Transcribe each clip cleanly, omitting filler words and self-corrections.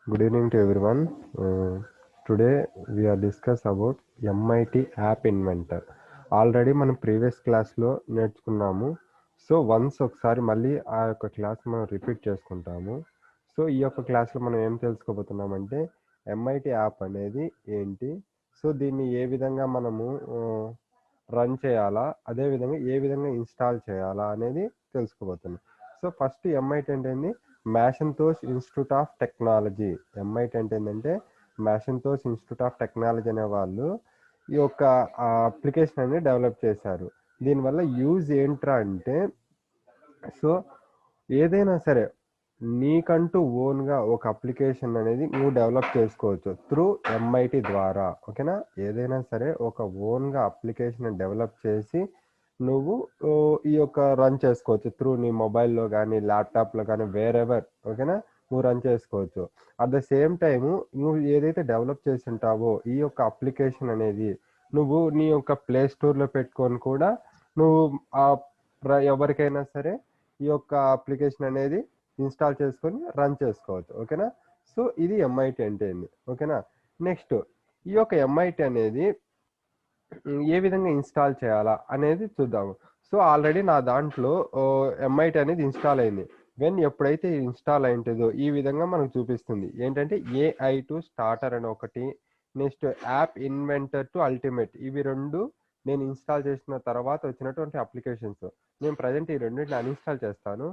Good evening to everyone. Today we are discuss about MIT App Inventor. Already మనం previous క్లాస్లో నేర్చుకున్నాము. So once ఒకసారి మళ్ళీ ఆ యొక్క క్లాస్ మనం రిపీట్ చేసుకుంటాము. సో ఈ యొక్క క్లాస్లో మనం ఏం తెలుసుకోబోతున్నామంటే MIT యాప్ అనేది ఏంటి, సో దీన్ని ఏ విధంగా మనము రన్ చేయాలా, అదేవిధంగా ఏ విధంగా ఇన్స్టాల్ చేయాలా అనేది తెలుసుకోబోతున్నాం. సో ఫస్ట్ MIT అంటే ఏంటి, మ్యాషింతోష్ ఇన్స్టిట్యూట్ ఆఫ్ టెక్నాలజీ. MIT అంటే ఏంటంటే మ్యాషింతోష్ ఇన్స్టిట్యూట్ ఆఫ్ టెక్నాలజీ అనే వాళ్ళు ఈ యొక్క అప్లికేషన్ అనేది డెవలప్ చేశారు. దీనివల్ల యూజ్ ఏంట్రా అంటే, సో ఏదైనా సరే నీకంటూ ఓన్గా ఒక అప్లికేషన్ అనేది నువ్వు డెవలప్ చేసుకోవచ్చు త్రూ MIT ద్వారా. ఓకేనా, ఏదైనా సరే ఒక ఓన్గా అప్లికేషన్ డెవలప్ చేసి నువ్వు ఈ యొక్క రన్ చేసుకోవచ్చు త్రూ నీ మొబైల్లో కానీ ల్యాప్టాప్లో కానీ వేరెవర్. ఓకేనా, నువ్వు రన్ చేసుకోవచ్చు. అట్ ద సేమ్ టైము నువ్వు ఏదైతే డెవలప్ చేసి ఉంటావో ఈ యొక్క అప్లికేషన్ అనేది నువ్వు నీ యొక్క ప్లే స్టోర్లో పెట్టుకొని కూడా నువ్వు ఎవరికైనా సరే ఈ యొక్క అప్లికేషన్ అనేది ఇన్స్టాల్ చేసుకొని రన్ చేసుకోవచ్చు. ఓకేనా, సో ఇది MIT అంటే ఏంది. ఓకేనా, నెక్స్ట్ ఈ యొక్క MIT అనేది ఏ విధంగా ఇన్స్టాల్ చేయాలా అనేది చూద్దాము. సో ఆల్రెడీ నా దాంట్లో MIT అనేది ఇన్స్టాల్ అయింది. ఎప్పుడైతే ఇన్స్టాల్ అయింటుందో ఈ విధంగా మనకు చూపిస్తుంది. ఏంటంటే AI2 స్టార్టర్ అని ఒకటి, next app inventor to ultimate, ఇవి రెండు నేను ఇన్స్టాల్ చేసిన తర్వాత వచ్చినటువంటి అప్లికేషన్స్. నేను ప్రజెంట్ ఈ రెండింటిని అన్ఇన్స్టాల్ చేస్తాను.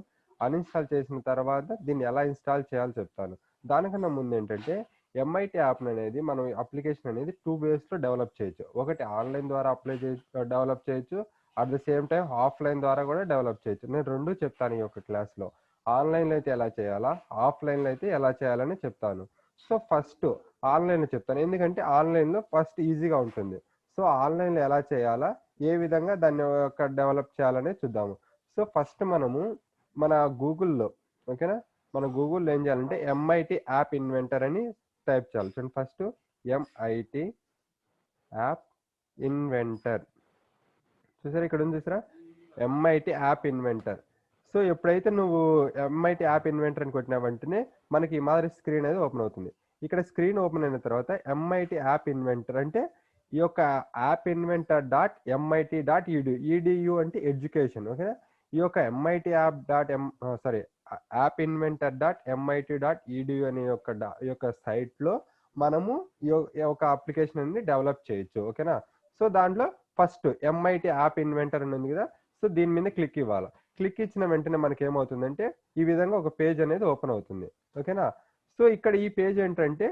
అన్ఇన్స్టాల్ చేసిన తర్వాత దీన్ని ఎలా ఇన్స్టాల్ చేయాలో చెప్తాను. దానికన్నా ముందు ఏంటంటే MIT యాప్ అనేది మనం అప్లికేషన్ అనేది 2 వేస్లో డెవలప్ చేయొచ్చు. ఒకటి ఆన్లైన్ ద్వారా డెవలప్ చేయొచ్చు, at the same time offline ద్వారా కూడా డెవలప్ చేయొచ్చు. నేను రెండు చెప్తాను ఈ యొక్క క్లాస్లో. ఆన్లైన్లో అయితే ఎలా చేయాలా, ఆఫ్లైన్లో అయితే ఎలా చేయాలని చెప్తాను. సో ఫస్ట్ ఆన్లైన్లో చెప్తాను, ఎందుకంటే ఆన్లైన్లో ఫస్ట్ ఈజీగా ఉంటుంది. సో ఆన్లైన్లో ఎలా చేయాలా, ఏ విధంగా దాన్ని యొక్క డెవలప్ చేయాలనే చూద్దాము. సో ఫస్ట్ మనము మన గూగుల్లో, ఓకేనా, మన గూగుల్లో ఏం చేయాలంటే MIT యాప్ ఇన్వెంటర్ అని టైప్ చేయాలి. చూడండి, ఫస్ట్ MIT యాప్ ఇన్వెంటర్ చూసారా, ఇక్కడ ఉంది చూసారా, MIT యాప్ ఇన్వెంటర్. సో ఎప్పుడైతే నువ్వు MIT యాప్ ఇన్వెంటర్ అని కొట్టిన వెంటనే మనకి ఈ మాదిరి స్క్రీన్ అనేది ఓపెన్ అవుతుంది. ఇక్కడ స్క్రీన్ ఓపెన్ అయిన తర్వాత MIT యాప్ ఇన్వెంటర్ అంటే ఈ యొక్క యాప్ ఇన్వెంటర్ .mit.edu అంటే ఎడ్యుకేషన్. ఓకేనా, ఈ యొక్క MIT యాప్ ఇన్వెంటర్ .mit.edu అనే ఈ యొక్క సైట్లో మనము ఈ యొక్క అప్లికేషన్ అనేది డెవలప్ చేయొచ్చు. ఓకేనా, సో దాంట్లో ఫస్ట్ MIT యాప్ ఇన్వెంటర్ అని ఉంది కదా, సో దీని మీద క్లిక్ ఇవ్వాలి. క్లిక్ ఇచ్చిన వెంటనే మనకి ఏమవుతుందంటే ఈ విధంగా ఒక పేజ్ అనేది ఓపెన్ అవుతుంది. ఓకేనా, సో ఇక్కడ ఈ పేజ్ ఏంటంటే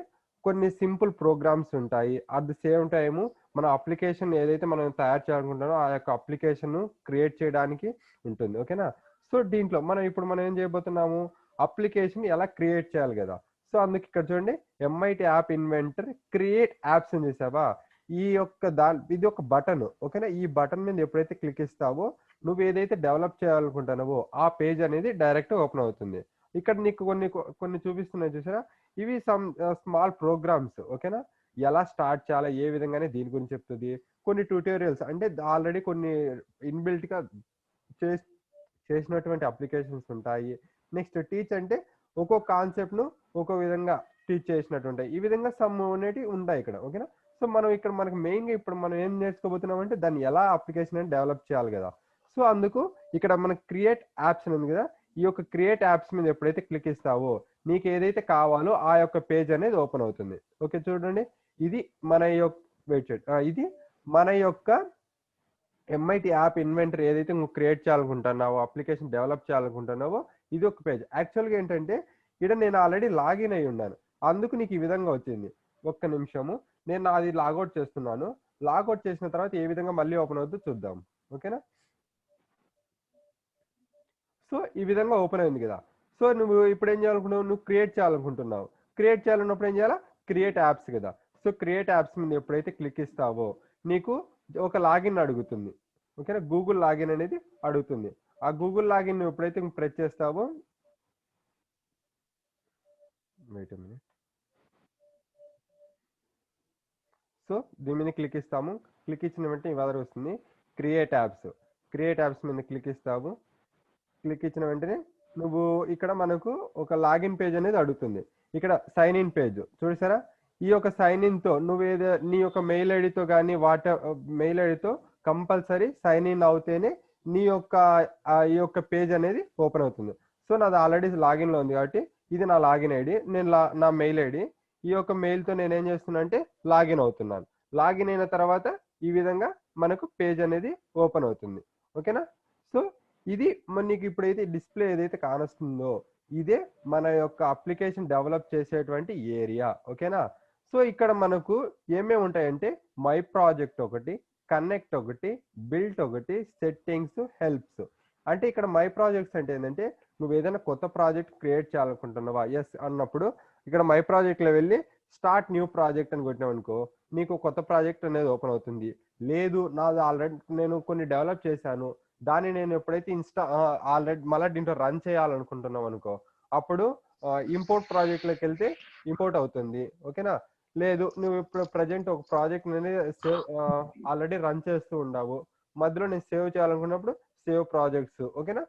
కొన్ని సింపుల్ ప్రోగ్రామ్స్ ఉంటాయి. అట్ ది సేమ్ టైము మన అప్లికేషన్ ఏదైతే మనం తయారు చేయాలనుకుంటామో ఆ యొక్క అప్లికేషన్ క్రియేట్ చేయడానికి ఉంటుంది. ఓకేనా, సో దీంట్లో మనం ఏం చేయబోతున్నాము, అప్లికేషన్ ఎలా క్రియేట్ చేయాలి కదా. సో అందుకు ఇక్కడ చూడండి, MIT app inventor create apps అని చేసావా, ఈ యొక్క ఇది ఒక బటన్. ఓకేనా, ఈ బటన్ మీద ఎప్పుడైతే క్లిక్ ఇస్తావో నువ్వు ఏదైతే డెవలప్ చేయాలనుకుంటున్నావో ఆ పేజ్ అనేది డైరెక్ట్ ఓపెన్ అవుతుంది. ఇక్కడ నీకు కొన్ని చూపిస్తున్నాయి చూసారా, ఇవి సమ్ స్మాల్ ప్రోగ్రామ్స్. ఓకేనా, ఎలా స్టార్ట్ చేయాలా, ఏ విధంగానే దీని గురించి చెప్తుంది. కొన్ని ట్యూటోరియల్స్ అంటే ఆల్రెడీ కొన్ని ఇన్బిల్ట్గా చేసినటువంటి అప్లికేషన్స్ ఉంటాయి. నెక్స్ట్ టీచ్ అంటే ఒక్కొక్క కాన్సెప్ట్ను ఒక్కో విధంగా టీచ్ చేసినట్టు ఉంటాయి. ఈ విధంగా సమ్ అనేటివి ఉంటాయి ఇక్కడ. ఓకేనా, సో మనం ఇక్కడ మనకి మెయిన్గా ఇప్పుడు మనం ఏం నేర్చుకోబోతున్నాం అంటే దాన్ని ఎలా అప్లికేషన్ అని డెవలప్ చేయాలి కదా. సో అందుకు ఇక్కడ మనకి క్రియేట్ యాప్స్ ఉంది కదా, ఈ యొక్క క్రియేట్ యాప్స్ మీద ఎప్పుడైతే క్లిక్ ఇస్తావో నీకు ఏదైతే కావాలో ఆ యొక్క పేజ్ అనేది ఓపెన్ అవుతుంది. ఓకే, చూడండి, ఇది మన యొక్క ఇది మన యొక్క MIT యాప్ ఇన్వెంటర్ ఏదైతే నువ్వు క్రియేట్ చేయాలనుకుంటున్నావో, అప్లికేషన్ డెవలప్ చేయాలనుకుంటున్నావో ఇది ఒక పేజ్. యాక్చువల్గా ఏంటంటే ఇక్కడ నేను ఆల్రెడీ లాగిన్ అయి ఉన్నాను, అందుకు నీకు ఈ విధంగా వచ్చింది. ఒక్క నిమిషము, నేను నాది లాగౌట్ చేస్తున్నాను. లాగౌట్ చేసిన తర్వాత ఏ విధంగా మళ్ళీ ఓపెన్ అవుతుందో చూద్దాం. ఓకేనా, సో ఈ విధంగా ఓపెన్ అయింది కదా. సో నువ్వు ఇప్పుడు ఏం చేయాలనుకున్నావు, నువ్వు క్రియేట్ చేయాలనుకుంటున్నావు. క్రియేట్ చేయాలన్నప్పుడు ఏం చేయాలా, క్రియేట్ యాప్స్ కదా. సో క్రియేట్ యాప్స్ మీద ఎప్పుడైతే క్లిక్ ఇస్తావో నీకు ఒక లాగిన్ అడుగుతుంది. ఓకేనా, గూగుల్ లాగిన్ అనేది అడుగుతుంది. ఆ గూగుల్ లాగిన్ ఎప్పుడైతే ప్రెస్ చేస్తావో, వెయిట్ ఎ మినిట్, సో దీని మీద క్లిక్ ఇస్తాము. క్లిక్ ఇచ్చిన వెంటనే ఇవాళ వస్తుంది క్రియేట్ యాప్స్. క్రియేట్ యాప్స్ మీద క్లిక్ ఇస్తావు. క్లిక్ ఇచ్చిన వెంటనే నువ్వు ఇక్కడ మనకు ఒక లాగిన్ పేజ్ అనేది అడుగుతుంది. ఇక్కడ సైన్ ఇన్ పేజ్ చూసారా, ఈ యొక్క సైన్ ఇన్తో నువ్వు నీ యొక్క మెయిల్ ఐడితో కానీ మెయిల్ ఐడితో కంపల్సరీ సైన్ ఇన్ అవుతేనే నీ యొక్క ఈ యొక్క పేజ్ అనేది ఓపెన్ అవుతుంది. సో నాది ఆల్రెడీ లాగిన్లో ఉంది కాబట్టి ఇది నా లాగిన్ ఐడి, నేను నా మెయిల్ ఐడి. ఈ యొక్క మెయిల్తో నేను ఏం చేస్తున్నా అంటే లాగిన్ అవుతున్నాను. లాగిన్ అయిన తర్వాత ఈ విధంగా మనకు పేజ్ అనేది ఓపెన్ అవుతుంది. ఓకేనా? సో ఇది నీకు ఇప్పుడైతే డిస్ప్లే ఏదైతే కానొస్తుందో ఇదే మన యొక్క అప్లికేషన్ డెవలప్ చేసేటువంటి ఏరియా. ఓకేనా? సో ఇక్కడ మనకు ఏమేమి ఉంటాయంటే మై ప్రాజెక్ట్ ఒకటి, కనెక్ట్ ఒకటి, బిల్ట్ ఒకటి, సెట్టింగ్స్, హెల్ప్స్. అంటే ఇక్కడ మై ప్రాజెక్ట్స్ అంటే ఏంటంటే నువ్వు ఏదైనా కొత్త ప్రాజెక్ట్ క్రియేట్ చేయాలనుకుంటున్నావా ఎస్ అన్నప్పుడు ఇక్కడ మై ప్రాజెక్ట్లో వెళ్ళి స్టార్ట్ న్యూ ప్రాజెక్ట్ అని కొట్టినావు అనుకో, నీకు కొత్త ప్రాజెక్ట్ అనేది ఓపెన్ అవుతుంది. లేదు నాది ఆల్రెడీ నేను కొన్ని డెవలప్ చేశాను, దాన్ని నేను ఎప్పుడైతే ఆల్రెడీ మళ్ళీ దీంట్లో రన్ చేయాలనుకుంటున్నాం అనుకో, అప్పుడు ఇంపోర్ట్ ప్రాజెక్ట్లోకి వెళ్తే ఇంపోర్ట్ అవుతుంది. ఓకేనా? లేదు నువ్వు ఇప్పుడు ప్రజెంట్ ఒక ప్రాజెక్ట్ అనేది ఆల్రెడీ రన్ చేస్తూ ఉండవు, మధ్యలో నేను సేవ్ చేయాలనుకున్నప్పుడు సేవ్ ప్రాజెక్ట్స్. ఓకేనా?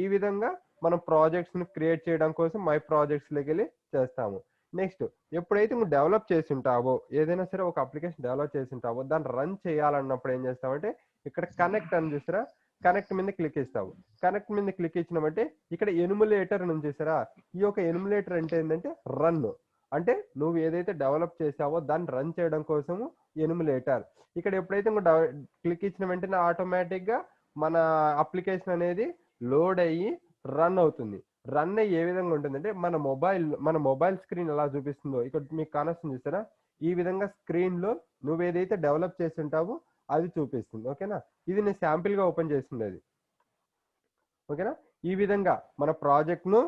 ఈ విధంగా మనం ప్రాజెక్ట్స్ ని క్రియేట్ చేయడం కోసం మై ప్రాజెక్ట్స్ లోకి వెళ్ళి చేస్తాము. నెక్స్ట్ ఎప్పుడైతే నువ్వు డెవలప్ చేసి ఉంటావో, ఏదైనా సరే ఒక అప్లికేషన్ డెవలప్ చేసి ఉంటావో దాన్ని రన్ చేయాలన్నప్పుడు ఏం చేస్తావంటే ఇక్కడ కనెక్ట్ అని చూసారా, కనెక్ట్ మీద క్లిక్ ఇస్తావు. కనెక్ట్ మీద క్లిక్ ఇచ్చినామంటే ఇక్కడ ఎన్యుములేటర్ అని చూసారా, ఈ యొక్క ఎన్యుములేటర్ అంటే ఏంటంటే రన్, అంటే నువ్వు ఏదైతే డెవలప్ చేసావో దాన్ని రన్ చేయడం కోసము ఎన్యుములేటర్. ఇక్కడ ఎప్పుడైతే నువ్వు క్లిక్ ఇచ్చిన వెంటనే ఆటోమేటిక్ గా మన అప్లికేషన్ అనేది లోడ్ అయ్యి రన్ అవుతుంది. రన్ అయ్యి ఏ విధంగా ఉంటుందంటే మన మొబైల్ స్క్రీన్ ఎలా చూపిస్తుందో ఇక్కడ మీకు కానొస్తుంది చూసారా, ఈ విధంగా స్క్రీన్ లో నువ్వు ఏదైతే డెవలప్ చేసి ఉంటావో అది చూపిస్తుంది. ఓకేనా? ఇది నేను శాంపిల్ గా ఓపెన్ చేస్తుంది అది. ఓకేనా? ఈ విధంగా మన ప్రాజెక్ట్ ను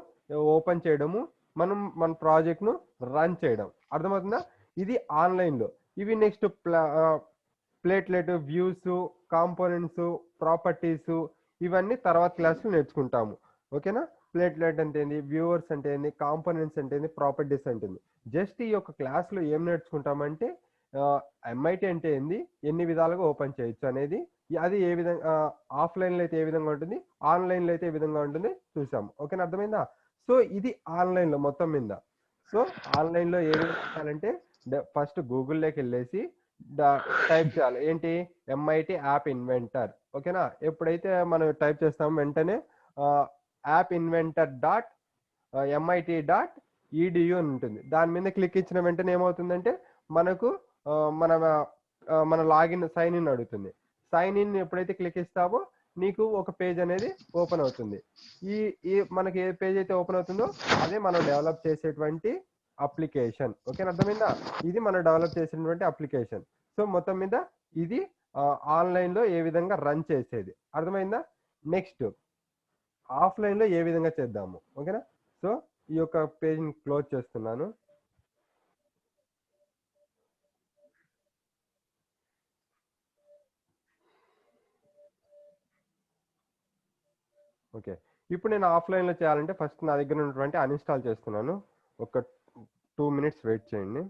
ఓపెన్ చేయడము, మన ప్రాజెక్ట్ ను రన్ చేయడం. అర్థమవుతుందా? ఇది ఆన్లైన్ లో. ఇవి next platelet, views, components, properties, ఇవన్నీ తర్వాత క్లాస్ లో నేర్చుకుంటాము. ఓకేనా? ప్లేట్లెట్ అంటే ఏంది, వ్యూవర్స్ అంటే ఏంది, కాంపోనెంట్స్ అంటే ఏంది, ప్రాపర్టీస్ అంటే ఏంది. జస్ట్ ఈ యొక్క క్లాస్ లో ఏం నేర్చుకుంటామంటే ఎంఐటి అంటే ఏంది, ఎన్ని విధాలుగా ఓపెన్ చేయొచ్చు అనేది, అది ఏ విధంగా ఆఫ్లైన్ లో అయితే ఏ విధంగా ఉంటుంది, ఆన్లైన్ లో అయితే ఏ విధంగా ఉంటుంది చూసాము. ఓకేనా? అర్థమైందా? సో ఇది ఆన్లైన్ లో మొత్తం మీద. సో ఆన్లైన్ లో ఏ విధంగా అంటే ఫస్ట్ గూగుల్లోకి వెళ్ళేసి టైప్ చేయాలి ఏంటి, ఎంఐటి యాప్ ఇన్వెంటర్. ఓకేనా? ఎప్పుడైతే మనం టైప్ చేస్తామో వెంటనే app inventor dot MIT dot EDU అని ఉంటుంది. దాని మీద క్లిక్ ఇచ్చిన వెంటనే ఏమవుతుందంటే మనకు మన లాగిన్ సైన్ ఇన్ అడుగుతుంది. సైన్ ఇన్ ఎప్పుడైతే క్లిక్ ఇస్తావో నీకు ఒక పేజ్ అనేది ఓపెన్ అవుతుంది. ఈ మనకి ఏ పేజ్ అయితే ఓపెన్ అవుతుందో అదే మనం డెవలప్ చేసేటువంటి అప్లికేషన్. ఓకేనా? అర్థమైందా? ఇది మనం డెవలప్ చేసినటువంటి అప్లికేషన్. సో మొత్తం మీద ఇది ఆన్లైన్ లో ఏ విధంగా రన్ చేసేది. అర్థమైందా? నెక్స్ట్ ఆఫ్లైన్ లో ఏ విధంగా చేద్దాము. ఓకేనా? సో ఈ యొక్క పేజ్ ని క్లోజ్ చేస్తున్నాను. ఓకే, ఇప్పుడు నేను ఆఫ్లైన్ లో చేయాలంటే ఫస్ట్ నా దగ్గర ఉన్నటువంటి అన్ఇన్స్టాల్ చేస్తున్నాను. ఒక 2 minutes వెయిట్ చేయండి.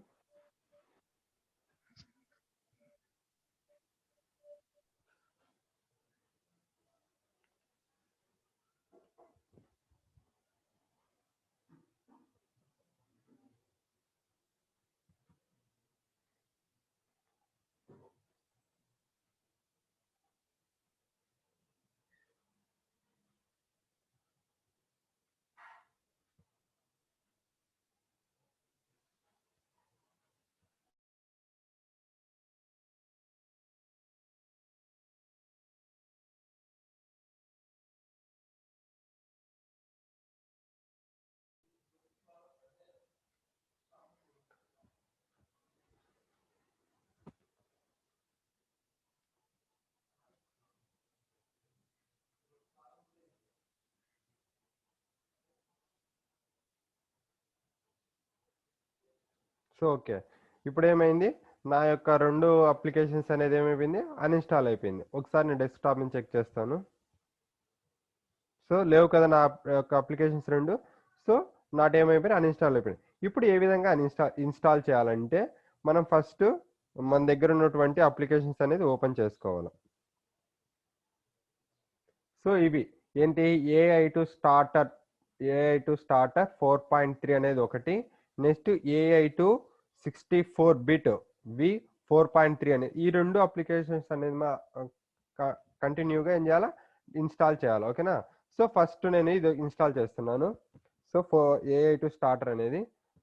సో ఓకే, ఇప్పుడు ఏమైంది, నా యొక్క 2 అప్లికేషన్స్ అనేది ఏమైపోయింది, అన్ఇన్స్టాల్ అయిపోయింది. ఒకసారి నేను డెస్క్టాప్ నుంచి చెక్ చేస్తాను. సో లేవు కదా నా యొక్క అప్లికేషన్స్ 2. సో నాట్ ఏమైపోయినాయి, అన్ఇన్స్టాల్ అయిపోయినాయి. ఇప్పుడు ఏ విధంగా ఇన్స్టాల్ చేయాలంటే మనం ఫస్ట్ మన దగ్గర ఉన్నటువంటి అప్లికేషన్స్ అనేది ఓపెన్ చేసుకోవాలి. సో ఇవి ఏంటి, AI2 స్టార్టర్ 4.3 అనేది ఒకటి, నెక్స్ట్ AI2 64-bit V4.3 అనేది ఈ రెండు అప్లికేషన్స్ అనేది కంటిన్యూగా ఏం చేయాలా, ఇన్స్టాల్ చేయాలి. ఓకేనా. సో ఫస్ట్ నేను ఇది ఇన్స్టాల్ చేస్తున్నాను. సో AI2 స్టార్టర్ అనేది,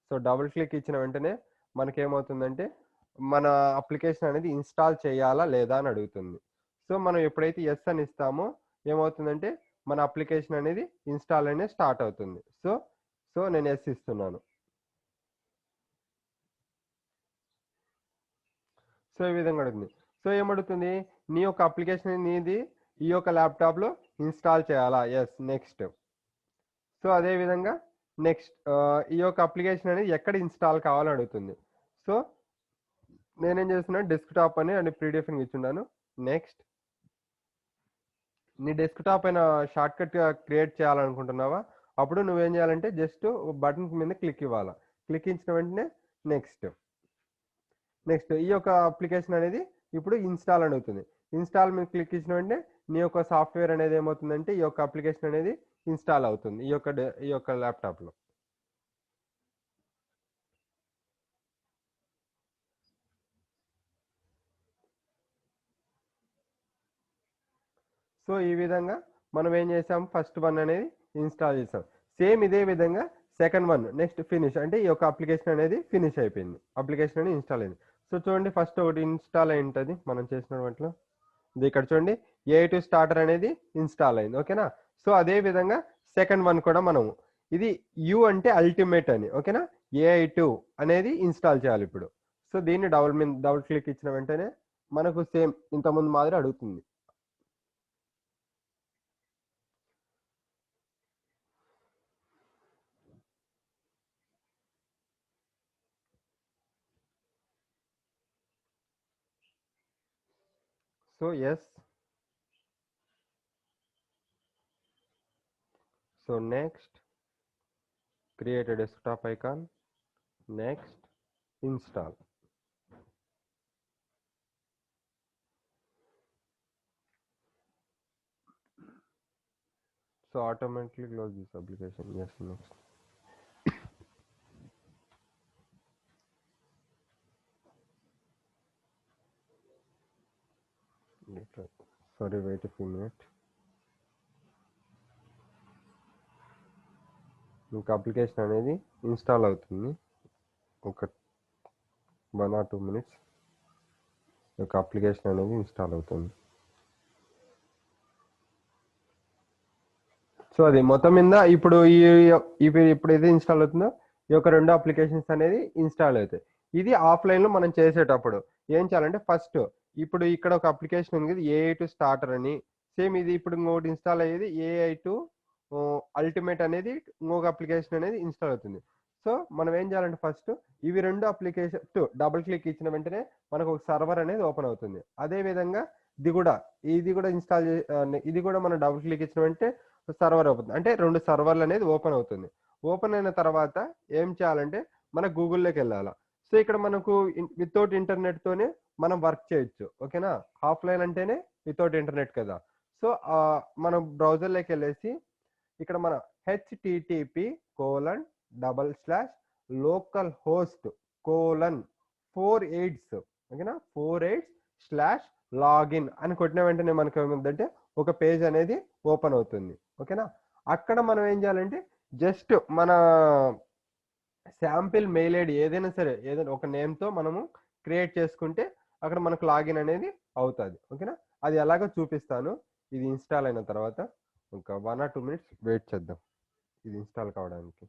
సో డబుల్ క్లిక్ ఇచ్చిన వెంటనే మనకేమవుతుందంటే మన అప్లికేషన్ అనేది ఇన్స్టాల్ చేయాలా లేదా అని అడుగుతుంది. సో మనం ఎప్పుడైతే ఎస్ అని ఇస్తామో ఏమవుతుందంటే మన అప్లికేషన్ అనేది ఇన్స్టాల్ అనేది స్టార్ట్ అవుతుంది. సో నేను ఎస్ ఇస్తున్నాను. సో ఈ విధంగా అడుగుతుంది. సో ఏమడుగుతుంది, నీ యొక్క అప్లికేషన్ నీది ఈ యొక్క ల్యాప్టాప్లో ఇన్స్టాల్ చేయాలా, ఎస్. నెక్స్ట్. సో అదేవిధంగా నెక్స్ట్ ఈ యొక్క అప్లికేషన్ అనేది ఎక్కడ ఇన్స్టాల్ కావాలని అడుగుతుంది. సో నేనేం చేస్తున్నాను, డెస్క్టాప్ అని ప్రీడిఫైన్ ఇచ్చున్నాను. నెక్స్ట్. నీ డెస్క్టాప్ అయిన షార్ట్ కట్ క్రియేట్ చేయాలనుకుంటున్నావా, అప్పుడు నువ్వేం చేయాలంటే జస్ట్ బటన్ మీద క్లిక్ ఇవ్వాలా. క్లిక్ ఇచ్చిన వెంటనే నెక్స్ట్. ఈ యొక్క అప్లికేషన్ అనేది ఇప్పుడు ఇన్స్టాల్ అని అవుతుంది. ఇన్స్టాల్ మీద క్లిక్ ఇచ్చిన వెంటనే నీ యొక్క సాఫ్ట్వేర్ అనేది ఏమవుతుందంటే ఈ యొక్క అప్లికేషన్ అనేది ఇన్స్టాల్ అవుతుంది ఈ యొక్క ల్యాప్టాప్లో. సో ఈ విధంగా మనం ఏం చేసాం, ఫస్ట్ వన్ అనేది ఇన్స్టాల్ చేసాం. సేమ్ ఇదే విధంగా సెకండ్ వన్, నెక్స్ట్ ఫినిష్, అంటే ఈ యొక్క అప్లికేషన్ అనేది ఫినిష్ అయిపోయింది, అప్లికేషన్ అనేది ఇన్స్టాల్ అయింది. సో చూడండి, ఫస్ట్ ఒకటి ఇన్స్టాల్ అయి ఉంటుంది మనం చేసిన వాటిలో. ఇది ఇక్కడ చూడండి, AI2 స్టార్టర్ అనేది ఇన్స్టాల్ అయింది. ఓకేనా. సో అదే విధంగా సెకండ్ వన్ కూడా మనము, ఇది యు అంటే అల్టిమేట్ అని. ఓకేనా. AI2 అనేది ఇన్స్టాల్ చేయాలి ఇప్పుడు. సో దీన్ని డబుల్ క్లిక్ ఇచ్చిన వెంటనే మనకు సేమ్ ఇంతకుముందు మాదిరి అడుగుతుంది. So yes. So next, create a desktop icon. Next, install. So automatically close this application. Yes, next. Sorry, wait a few minutes. మీకు అప్లికేషన్ అనేది ఇన్స్టాల్ అవుతుంది. ఒక 1 or 2 minutes ఒక అప్లికేషన్ అనేది ఇన్స్టాల్ అవుతుంది. సో అది మొత్తం మీద ఇప్పుడు ఇప్పుడు ఏది ఇన్స్టాల్ అవుతుందో ఈ యొక్క రెండు అప్లికేషన్స్ అనేది ఇన్స్టాల్ అవుతాయి. ఇది ఆఫ్లైన్లో మనం చేసేటప్పుడు ఏం చేయాలంటే ఫస్ట్ ఇప్పుడు ఇక్కడ ఒక అప్లికేషన్ ఉంది, AI2 స్టార్టర్ అని. సేమ్ ఇది ఇప్పుడు ఇంకొకటి ఇన్స్టాల్ అయ్యేది AI2 అల్టిమేట్ అనేది, ఇంకొక అప్లికేషన్ అనేది ఇన్స్టాల్ అవుతుంది. సో మనం ఏం చేయాలంటే ఫస్ట్ ఇవి రెండు అప్లికేషన్ డబుల్ క్లిక్ ఇచ్చిన వెంటనే మనకు ఒక సర్వర్ అనేది ఓపెన్ అవుతుంది. అదే విధంగా ఇది కూడా ఇన్స్టాల్ ఇది కూడా మనం డబుల్ క్లిక్ ఇచ్చిన వెంటనే సర్వర్ అవుతుంది, అంటే రెండు సర్వర్లు అనేది ఓపెన్ అవుతుంది. ఓపెన్ అయిన తర్వాత ఏం చేయాలంటే మన గూగుల్లోకి వెళ్ళాలి. సో ఇక్కడ మనకు వితౌట్ ఇంటర్నెట్ తోనే మనం వర్క్ చేయొచ్చు. ఓకేనా. ఆఫ్లైన్ అంటేనే వితౌట్ ఇంటర్నెట్ కదా. సో మనం బ్రౌజర్లోకి వెళ్ళేసి ఇక్కడ మన http://localhost:4/8 ఓకేనా 48/login అని కొట్టిన వెంటనే మనకు ఏముందంటే ఒక పేజ్ అనేది ఓపెన్ అవుతుంది. ఓకేనా. అక్కడ మనం ఏం చేయాలంటే జస్ట్ మన శాంపిల్ మెయిల్ ఐడి ఏదైనా సరే, ఏదైనా ఒక నేమ్తో మనము క్రియేట్ చేసుకుంటే అక్కడ మనకు లాగిన్ అనేది అవుతుంది. ఓకేనా. అది ఎలాగో చూపిస్తాను. ఇది ఇన్స్టాల్ అయిన తర్వాత ఇంకా 1 or 2 minutes వెయిట్ చేద్దాం ఇది ఇన్స్టాల్ కావడానికి.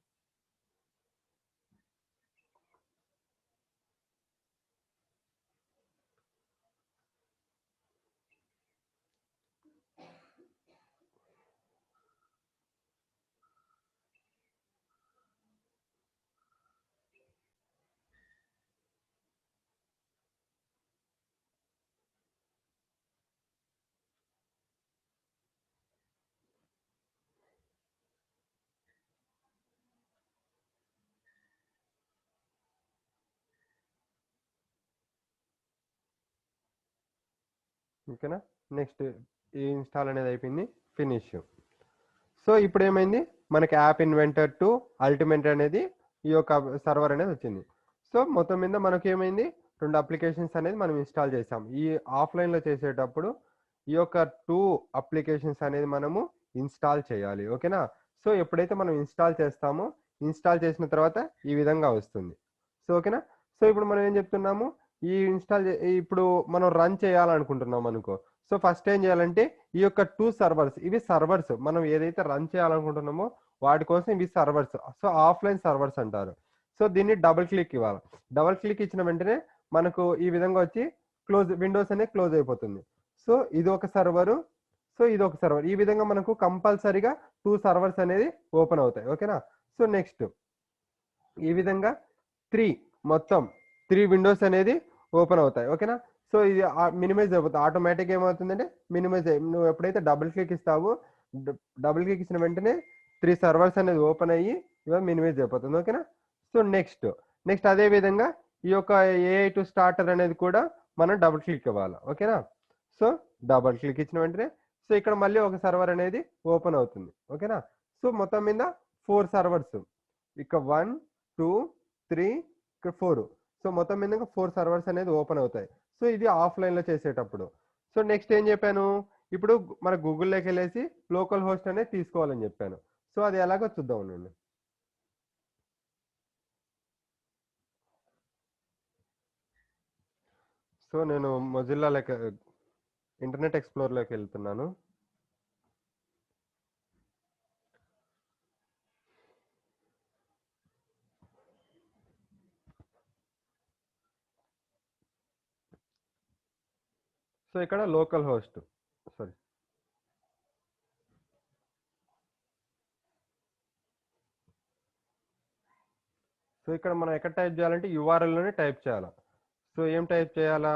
ఓకేనా. నెక్స్ట్ ఈ ఇన్స్టాల్ అనేది అయిపోయింది, ఫినిష్. సో ఇప్పుడు ఏమైంది, మనకి యాప్ ఇన్వెంటర్ టు అల్టిమేట్ అనేది ఈ యొక్క సర్వర్ అనేది వచ్చింది. సో మొత్తం మీద మనకేమైంది, 2 అప్లికేషన్స్ అనేది మనం ఇన్‌స్టాల్ చేసాం. ఈ ఆఫ్‌లైన్‌లో చేసేటప్పుడు ఈ యొక్క 2 అప్లికేషన్స్ అనేది మనము ఇన్‌స్టాల్ చేయాలి. ఓకేనా? సో ఎప్పుడైతే మనం ఇన్‌స్టాల్ చేస్తామో, ఇన్‌స్టాల్ చేసిన తర్వాత ఈ విధంగా వస్తుంది. సో ఓకేనా? సో ఇప్పుడు మనం ఏం చెప్తున్నాము, ఈ ఇప్పుడు మనం రన్ చేయాలనుకుంటున్నాం అనుకో. సో ఫస్ట్ ఏం చేయాలంటే ఈ యొక్క 2 సర్వర్స్, ఇవి సర్వర్స్ మనం ఏదైతే రన్ చేయాలనుకుంటున్నామో వాటి కోసం ఇవి సర్వర్స్. సో ఆఫ్‌లైన్ సర్వర్స్ అంటారు. సో దీన్ని డబుల్ క్లిక్ ఇవ్వాలి. డబుల్ క్లిక్ ఇచ్చిన వెంటనే మనకు ఈ విధంగా వచ్చి విండోస్ అనేది క్లోజ్ అయిపోతుంది. సో ఇది ఒక సర్వరు. సో ఇదొక సర్వర్. ఈ విధంగా మనకు కంపల్సరీగా 2 సర్వర్స్ అనేది ఓపెన్ అవుతాయి. ఓకేనా? సో నెక్స్ట్ ఈ విధంగా 3 మొత్తం 3 విండోస్ అనేది ఓపెన్ అవుతాయి. ఓకేనా? సో ఇది మినిమైజ్ అయిపోతుంది. ఆటోమేటిక్‌గా ఏమవుతుందంటే నువ్వు ఎప్పుడైతే డబుల్ క్లిక్ ఇస్తావో డబుల్ క్లిక్ ఇచ్చిన వెంటనే 3 సర్వర్స్ అనేది ఓపెన్ అయ్యి ఇవ మినిమైజ్ అయిపోతుంది. ఓకేనా? సో నెక్స్ట్ అదే విధంగా ఈ యొక్క ఏఐ టు స్టార్టర్ అనేది కూడా మనం డబుల్ క్లిక్ ఇవ్వాలి. ఓకేనా? సో డబుల్ క్లిక్ ఇచ్చిన వెంటనే సో ఇక్కడ మళ్ళీ ఒక సర్వర్ అనేది ఓపెన్ అవుతుంది. ఓకేనా? సో మొత్తం మీద 4 సర్వర్స్. ఇక 1, 2, 3 ఇక్కడ 4. సో మొత్తం మీద 4 సర్వర్స్ అనేది ఓపెన్ అవుతాయి. సో ఇది ఆఫ్‌లైన్‌లో చేసేటప్పుడు. సో నెక్స్ట్ ఏం చెప్పాను, ఇప్పుడు మన గూగుల్‌లోకెళ్ళేసి లోకల్ హోస్ట్ అనేది తీసుకోవాలని చెప్పాను. సో అది ఎలాగో చూద్దాం ఉండండి. సో నేను మొజిల్లా ఇంటర్నెట్ ఎక్స్‌ప్లోరర్‌లోకి వెళ్తున్నాను. సో ఇక్కడ లోకల్ హోస్ట్. సారీ. సో ఇక్కడ మనం ఎక్కడ టైప్ చేయాలంటే యూఆర్ఎల్‌లోనే టైప్ చేయాలా. సో ఏం టైప్ చేయాలా?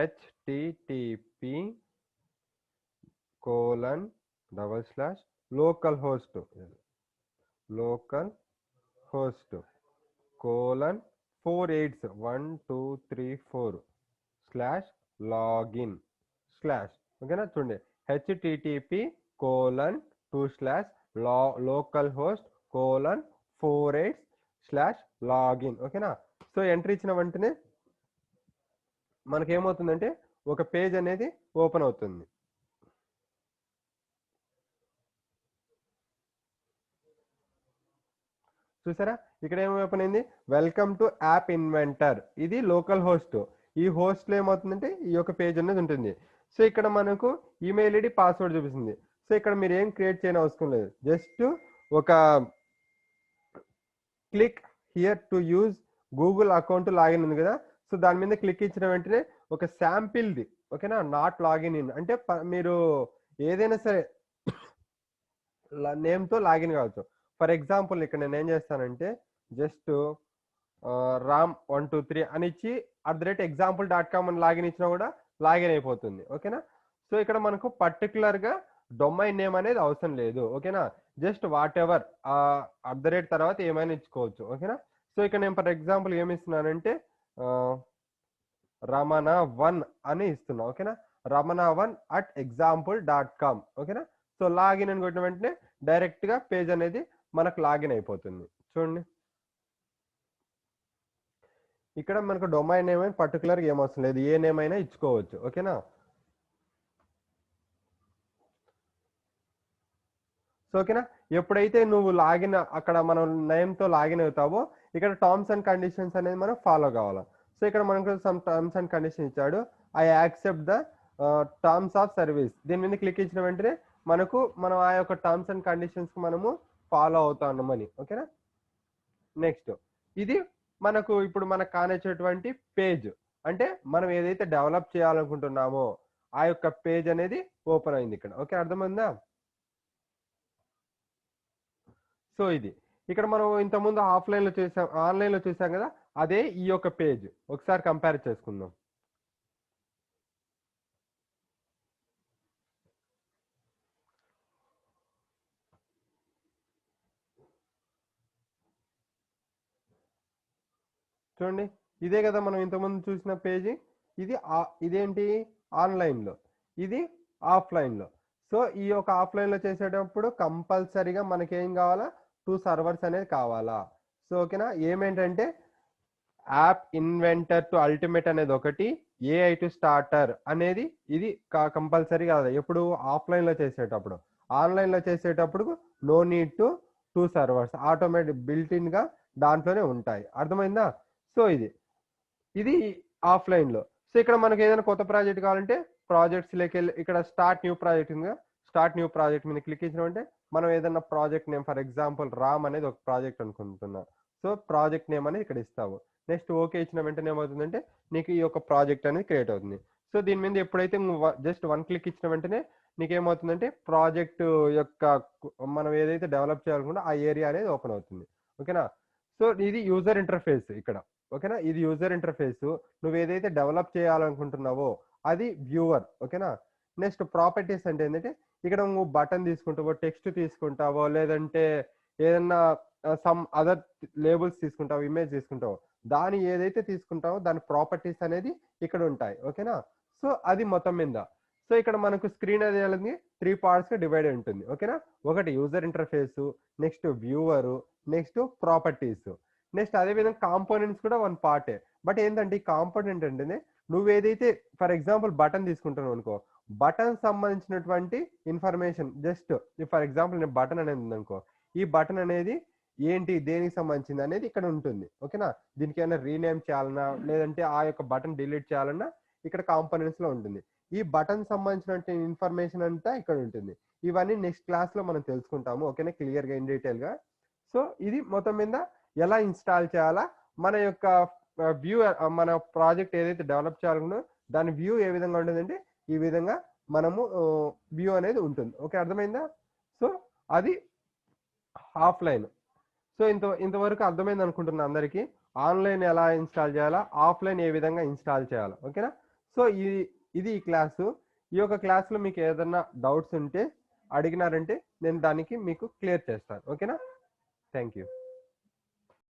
http://localhost colon 48 1 2 3 4 slash login slash. ఓకేనా? చూడండి, http://localhost:48/login. ఓకేనా? సో ఎంటర్ ఇచ్చిన వెంటనే మనకేమవుతుందంటే ఒక పేజ్ అనేది ఓపెన్ అవుతుంది. చూసారా, ఇక్కడ ఏం ఓపెన్ అయింది, వెల్కమ్ టు యాప్ ఇన్వెంటర్. ఇది లోకల్ హోస్ట్. ఈ హోస్ట్ లో ఏమవుతుందంటే ఈ యొక్క పేజ్ అనేది ఉంటుంది. సో ఇక్కడ మనకు ఈమెయిల్ ఐడి పాస్వర్డ్ చూపిస్తుంది. సో ఇక్కడ మీరు ఏం క్రియేట్ చేయని అవసరం లేదు. జస్ట్ ఒక click here to use Google account login ఉంది కదా. సో దాని మీద క్లిక్ ఇచ్చిన వెంటనే ఒక శాంపిల్ది, ఓకేనా, నాట్ లాగిన్ ఇన్ అంటే మీరు ఏదైనా సరే నేమ్తో లాగిన్ కావచ్చు. ఫర్ ఎగ్జాంపుల్ ఇక్కడ నేను ఏం చేస్తానంటే జస్ట్ రామ్123 అని ఇచ్చి @example.com అని లాగిన్ ఇచ్చినా కూడా లాగిన్ అయిపోతుంది. ఓకేనా? సో ఇక్కడ మనకు పర్టికులర్గా డొమైన్ నేమ్ అనేది అవసరం లేదు. ఓకేనా? జస్ట్ వాట్ ఎవర్ తర్వాత ఏమైనా ఇచ్చుకోవచ్చు. ఓకేనా? సో ఇక్కడ నేను ఫర్ ఎగ్జాంపుల్ ఏమి ఇస్తున్నానంటే రమణ1 అని ఇస్తున్నా. ఓకేనా? ramanan@example.com. ఓకేనా? సో లాగిన్ అని కొట్టిన వెంటనే డైరెక్ట్ గా పేజ్ అనేది మనకు లాగిన్ అయిపోతుంది. చూడండి, ఇక్కడ మనకు డొమైన్ నేమ్ అని పర్టికులర్గా ఏమవసరం లేదు, ఏ నేమ్ అయినా ఇచ్చుకోవచ్చు. ఓకేనా? సో ఓకేనా, ఎప్పుడైతే నువ్వు లాగిన్ అక్కడ మనం నేమ్తో లాగిన్ అవుతావో ఇక్కడ టర్మ్స్ అండ్ కండిషన్స్ అనేది మనం ఫాలో కావాలి. సో ఇక్కడ మనకు సమ్ టర్మ్స్ అండ్ కండిషన్ ఇచ్చాడు. I accept the terms of service. దీని మీద క్లిక్ ఇచ్చిన వెంటనే మనం ఆ యొక్క టర్మ్స్ అండ్ కండిషన్స్ మనము ఫాలో అవుతామని. ఓకేనా? నెక్స్ట్ ఇది మనకు కానిచ్చేటువంటి పేజ్, అంటే మనం ఏదైతే డెవలప్ చేయాలనుకుంటున్నామో ఆ యొక్క పేజ్ అనేది ఓపెన్ అయింది ఇక్కడ. ఓకే, అర్థమైందా? సో ఇది ఇక్కడ మనం ఇంతకుముందు ఆన్లైన్ లో చూసాం కదా, అదే ఈ యొక్క పేజ్. ఒకసారి కంపేర్ చేసుకుందాం. చూడండి, ఇదే కదా మనం ఇంతకుముందు చూసిన పేజీ. ఇదేంటి, ఆన్లైన్లో, ఇది ఆఫ్లైన్లో. సో ఈ యొక్క ఆఫ్లైన్లో చేసేటప్పుడు కంపల్సరీగా మనకి ఏం కావాలా, 2 సర్వర్స్ అనేది కావాలా. సో ఓకేనా, ఏమేంటంటే యాప్ ఇన్వెంటర్ టు అల్టిమేట్ అనేది ఒకటి, ఏఐ టు స్టార్టర్ అనేది ఇది కంపల్సరీ కాదు. ఎప్పుడు ఆఫ్లైన్లో చేసేటప్పుడు. ఆన్లైన్లో చేసేటప్పుడు no need to two servers, automatic బిల్ట్-ఇన్గా దాంట్లోనే ఉంటాయి. అర్థమైందా? సో ఇది ఆఫ్లైన్లో. సో ఇక్కడ మనకి ఏదైనా కొత్త ప్రాజెక్ట్ కావాలంటే ప్రాజెక్ట్స్లోకి వెళ్ళి ఇక్కడ స్టార్ట్ న్యూ ప్రాజెక్ట్ ఉంది. స్టార్ట్ న్యూ ప్రాజెక్ట్ మీద క్లిక్ ఇచ్చినామంటే మనం ఏదైనా project name, for example Ram అనేది ఒక ప్రాజెక్ట్ అనుకుంటున్నా. సో ప్రాజెక్ట్ నేమ్ అనేది ఇక్కడ ఇస్తావు. నెక్స్ట్ ఓకే ఇచ్చిన వెంటనే ఏమవుతుందంటే నీకు ఈ యొక్క ప్రాజెక్ట్ అనేది క్రియేట్ అవుతుంది. సో దీని మీద ఎప్పుడైతే జస్ట్ వన్ క్లిక్ ఇచ్చిన వెంటనే నీకు ఏమవుతుందంటే ప్రాజెక్ట్ యొక్క మనం ఏదైతే డెవలప్ చేయాలనుకుంటే ఆ ఏరియా అనేది ఓపెన్ అవుతుంది. ఓకేనా? సో ఇది యూజర్ ఇంటర్ఫేస్ ఇక్కడ. ఓకేనా? ఇది యూజర్ ఇంటర్ఫేస్. నువ్వు ఏదైతే డెవలప్ చేయాలనుకుంటున్నావో అది వ్యూవర్. ఓకేనా? నెక్స్ట్ ప్రాపర్టీస్ అంటే ఏంటంటే ఇక్కడ నువ్వు బటన్ తీసుకుంటావో, టెక్స్ట్ తీసుకుంటావో, లేదంటే ఏదన్నా సమ్ అదర్ లేబుల్స్ తీసుకుంటావో, ఇమేజ్ తీసుకుంటావో, దాని ఏదైతే తీసుకుంటావో దాని ప్రాపర్టీస్ అనేది ఇక్కడ ఉంటాయి. ఓకేనా? సో అది మొత్తం మీద. సో ఇక్కడ మనకు స్క్రీన్ అనేది 3 పార్ట్స్ గా డివైడ్ అయి ఉంటుంది. ఓకేనా? ఒకటి user interface, next viewer, next properties, next అదే విధంగా కాంపోనెంట్స్ కూడా వన్ పార్టే. బట్ ఏంటంటే ఈ కాంపోనెంట్ అంటేనే నువ్వు ఏదైతే ఫర్ ఎగ్జాంపుల్ బటన్ తీసుకుంటున్నావు అనుకో, బటన్ సంబంధించినటువంటి ఇన్ఫర్మేషన్ జస్ట్ ఫర్ ఎగ్జాంపుల్ నేను బటన్ అనేది ఉందనుకో, ఈ బటన్ అనేది ఏంటి, దేనికి సంబంధించింది అనేది ఇక్కడ ఉంటుంది. ఓకేనా? దీనికి ఏమైనా రీనేమ్ చేయాలన్నా, లేదంటే ఆ యొక్క బటన్ డిలీట్ చేయాలన్నా ఇక్కడ కాంపోనెంట్స్ లో ఉంటుంది. ఈ బటన్ సంబంధించిన ఇన్ఫర్మేషన్ అంతా ఇక్కడ ఉంటుంది. ఇవన్నీ నెక్స్ట్ క్లాస్ లో మనం తెలుసుకుంటాము. ఓకేనా? క్లియర్ గా ఇన్ డీటెయిల్ గా. సో ఇది మొత్తం మీద ఎలా ఇన్స్టాల్ చేయాలా, మన యొక్క వ్యూ, మన ప్రాజెక్ట్ ఏదైతే డెవలప్ చేయాలనుకున్నా దాని వ్యూ ఏ విధంగా ఉంటుందంటే ఈ విధంగా మనము వ్యూ అనేది ఉంటుంది. ఓకే, అర్థమైందా? సో అది ఆఫ్లైన్. సో ఇంతవరకు అర్థమైంది అనుకుంటున్నా అందరికీ. ఆన్లైన్ ఎలా ఇన్స్టాల్ చేయాలా, ఆఫ్లైన్ ఏ విధంగా ఇన్స్టాల్ చేయాలా. ఓకేనా? సో ఇది ఈ క్లాసు. ఈ యొక్క క్లాస్లో మీకు ఏదైనా డౌట్స్ ఉంటే అడిగినారంటే నేను దానికి మీకు క్లియర్ చేస్తాను. ఓకేనా? Thank you.